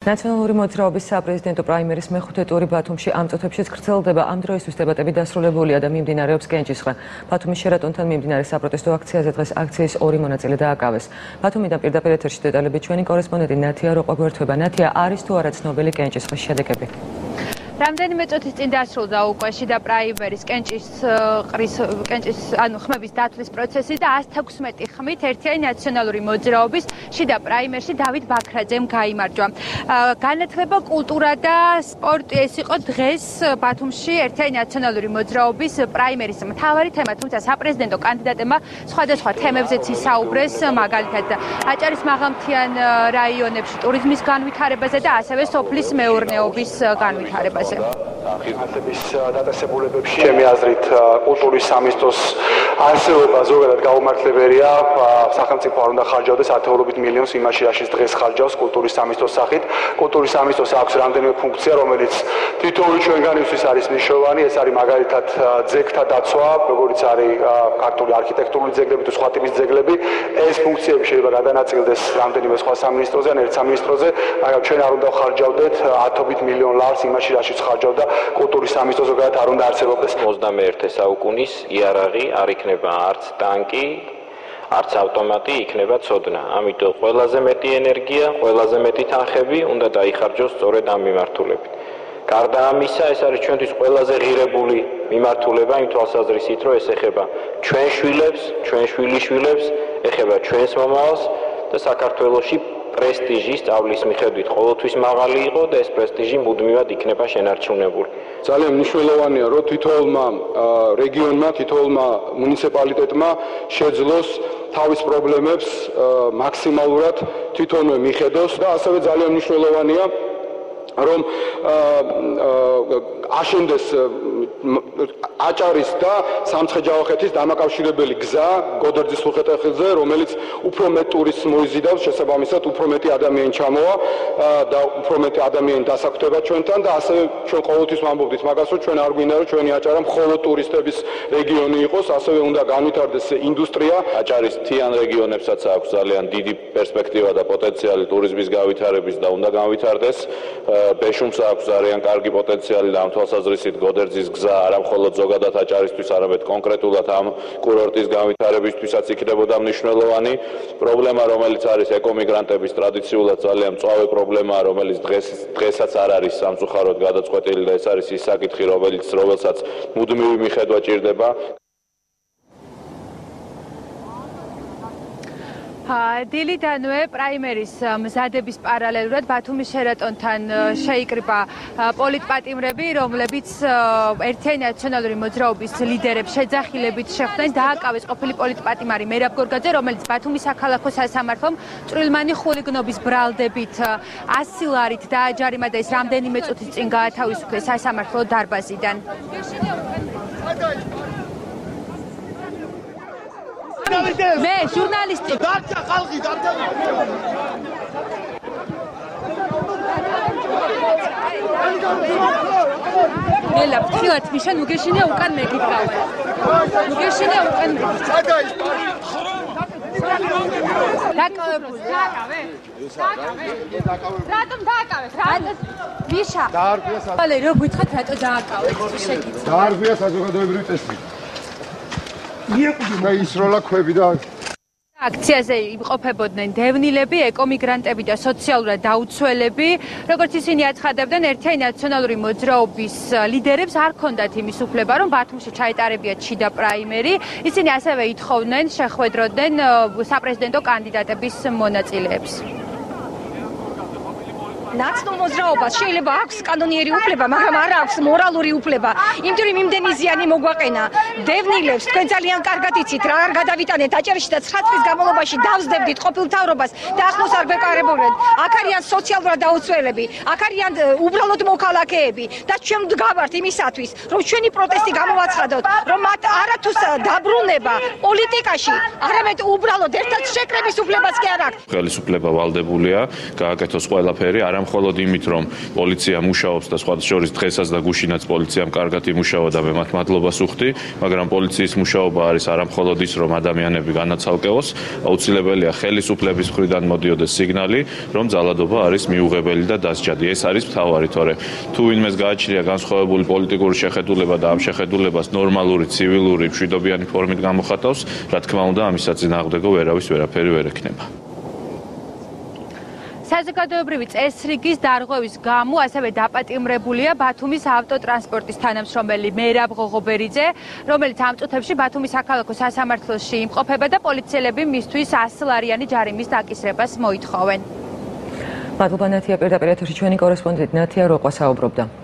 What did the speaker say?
ნაციონალური მოძრაობის საპრეზიდენტო პრაიმერის მეხუთე ტური ბათუმში ამ წუთებშიც გრძელდება. ამ დროისთვის დებატები დასრულებულია და მიმდინარეობს კენჭისყრა. ბათუმის შერატონთან მიმდინარე საპროტესტო აქციაზე დღეს აქციის ორი მონაწილე დააკავეს. ბათუმიდან პირდაპირ ეთერში დეტალები ჩვენი კორესპონდენტი ნათია როყვა გვერდება. ნათია, არის თუ არა ცნობილი კენჭისყრის შედეგები? რამდენიმე წუთის წინ დასრულდა უკვე შიდა პრაიმერის კენჭისყრის ხმების დათვლის პროცესი და 116 ხმით ერთიანი ნაციონალური მოძრაობის შიდა პრაიმერში დავით ბაქრაძემ გაიმარჯვა. განათლება, კულტურა და სპორტი ეს იყო დღეს ბათუმში ერთიანი ნაციონალური მოძრაობის პრაიმერის მთავარი თემა, თუმცა საპრეზიდენტო კანდიდატებმა სხვადასხვა თემებზეც ისაუბრეს, მაგალითად აჭარის მაღალმთიან რაიონებში ტურიზმის განვითარებაზე და ასევე სოფლის მეურნეობის განვითარებაზე. ხილხატების დაწესებულებებში ჩემი აზრით კულტურის სამინისტროს არსებობა ზოგადად გაუმართლებელია. სახელმწიფო არ უნდა ხარჯავდეს ათეულობით მილიონს იმაში, რაშიც დღეს ხარჯავს კულტურის სამინისტროს სახით. კულტურის სამინისტროს აქვს რამდენიმე ფუნქცია, რომელიც თითოეული ჩვენგანისთვის არის მნიშვნელოვანი. ეს არის მაგალითად ძეგლთა დაცვა, როგორც არის ქართული არქიტექტურული ძეგლები თუ სხვა ტიპის ძეგლები. ეს ფუნქციები შეიძლება გადანაწილდეს რამდენიმე სხვა სამინისტროზე ან ერთ სამინისტროზე, მაგრამ ჩვენ არ უნდა ხარჯავდეთ ათობით მილიონ ლარს იმაში, რაშიც ხარჯავდა კულტურის სამინისტრო ზოგადად არ უნდა არსებობდეს. 21 საუკუნის იარაღი არ იქნება არც ტანკი, არც ავტომატი, იქნება ცოდნა. ამიტომ ყველაზე მეტი ენერგია, ყველაზე მეტი თანხები უნდა დაიხარჯოს სწორედ ამ მიმართულებით. გარდა ამისა, ეს არის ჩვენთვის ყველაზე ღირებული მიმართულება იმ თვალსაზრისით, რომ ეს ეხება ჩვენ შვილებს, ჩვენ შვილიშვილებს, ეხება ჩვენს მომავალს და საქართველოში პრესტიჟი სწავლის მიხედვით ყოველთვის მაღალი იყო და ეს პრესტიჟი მუდმივად იქნება შენარჩუნებული. ძალიან მნიშვნელოვანია, რომ თითოეულმა რეგიონმა, თითოეულმა მუნიციპალიტეტმა შეძლოს თავის პრობლემებს მაქსიმალურად თვითონვე მიხედოს და ასევე ძალიან მნიშვნელოვანია, რომ აშენდეს აჭარის და სამცხე-ჯავახეთის დამაკავშირებელი გზა გოდერძის უღელტეხილზე, რომელიც უფრო მეტ ტურისტს მოიზიდავს, შესაბამისად უფრო მეტი ადამიანი ჩამოვა და უფრო მეტი ადამიანი დასაკვდება ჩვენთან და ასევე ჩვენ ყოველთვის ვამბობთ მაგას, რომ ჩვენ არ გვინდა რომ ჩვენი აჭარა მხოლოდ ტურისტების რეგიონი იყოს, ასევე უნდა განვითარდეს ინდუსტრია. აჭარის მთიან რეგიონებსაც აქვს ძალიან დიდი პერსპექტივა და პოტენციალი ტურიზმის გავითარების და უნდა განვითარდეს. ბეშუმს აქვს ძალიან კარგი პოტენციალი და ამ თვალსაზრისით გოდერძის გზა არა მხოლოდ ზოგადად აჭარისთვის, არამედ კონკრეტულად ამ კურორტის განვითარებისთვისაც იქნებოდა მნიშვნელოვანი. პრობლემა, რომელიც არის ეკომიგრანტების ტრადიციულად ძალიან მწვავე პრობლემაა, რომელიც დღესაც არ არის სამწუხაროდ გადაწყვეტილი და ეს არის ის საკითხი, რომელსაც მუდმივი მიხედვა ჭირდება. დილიდანვე პრაიმერის მზადების პარალელურად ბათუმის შერატონთან შეიკრიბა პოლიტპატიმრები, რომლებიც ერთიანი ნაციონალური მოძრაობის ლიდერებს შეძახილებით შეხვდნენ. დააკავეს ყოფილი პოლიტპატიმარი მერაბ გორგაძე, რომელიც ბათუმის საქალაქო სასამართლომ წვრილმანი ხულიგნობის ბრალდებით 100 ლარით დააჯარიმა და ეს რამდენიმე წუთის წინ გაათავისუფლეს სასამართლო დარბაზიდან. მე ჟურნალისტი დარჩა ხალხი დარჩა მელა ფრთხილად მიშან უგეშინია უკან მეკითხავ უგეშინია უკან დაკავებული რატომ დააკავეთ რატომ მიშა დაარღვია ხალე რო გითხრათ რატო დააკავეთ შეგიძლიათ დაარღვია საზოგადოებრივი წესი მე ისროლა ქვები და აქციაზე იმყოფებოდნენ დევნილები, ეკომიგრანტები და სოციალურად დაუცველები. როგორც ისინი აცხადებდნენ, ერთიანი ნაციონალური მოძრაობის ლიდერებს არ ჰქონდათ იმის უფლება, რომ ბათუმში ჩაეტარებიათ შიდა პრაიმერი. ისინი ასევე ითხოვდნენ, შეხვედროდნენ საპრეზიდენტო კანდიდატების მონაწილეებს. ნაცნობ მოძრაობას შეიძლება აქვს კანონიერი უფლება, მაგრამ არ აქვს მორალური უფლება. იმიტომ რომ იმდენი ზიანი მოგვაყენა დევნილებს, თქვენ ძალიან კარგად იცით რა არ გადავიტანეთ აჭარაში და 9 წლის განმავლობაში დავსდებდით ყოფილ მთავრობას და ახლოს არ გვეკარებოდნენ. აქ არიან სოციალურად დაუცველები, აქ არიან უბრალოდ მოქალაქეები და ჩვენ ვდგავართ იმისათვის, რომ ჩვენი პროტესტი გამოვაცხადოთ, რომ მათ არათუ დაბრუნება პოლიტიკაში, არამედ უბრალოდ ერთად შეკრების უფლებას კი არ აქვს. ხელისუფლება ვალდებულია გააკეთოს ყველაფერი, არა მხოლოდ იმით, რომ პოლიცია მუშაობს და სხვა შორის დღესაც და გუშინაც პოლიციამ კარგად იმუშავა და მე მათ მადლობას ვუხდი, მაგრამ პოლიციის მუშაობა არის არა მხოლოდ ის, რომ ადამიანები განაცალკევოს, აუცილებელია ხელისუფლების მხრიდან მოდიოდეს სიგნალი, რომ ძალადობა არის მიუღებელი და დასჯადი. ეს არის მთავარი, თორე თუ ვინმეს გააჩნია განსხვავებული პოლიტიკური შეხედულება და ამ შეხედულებას ნორმალური, ცივილური, მშვიდობიანი ფორმით გამოხატავს, რა თქმა უნდა, ამის საწინააღმდეგო ვერავის ვერაფერი ვერ ექნება. საზოგადოებრივი წესრიგის დარღვევის გამო ასევე დაპატიმრებულია ბათუმის ავტოტრანსპორტის თანამშრომელი მერაბ ღოღობერიძე, რომელიც ამ წუთებში ბათუმის საქალაქო სასამართლოში იმყოფება და პოლიციელები მისთვის 100 ლარიანი ჯარიმის დაკისრებას მოითხოვენ. მადლობა ნათია, პირდაპირ ეთერში ჩვენი კორესპონდენტი ნათია როყვა საუბრობდა.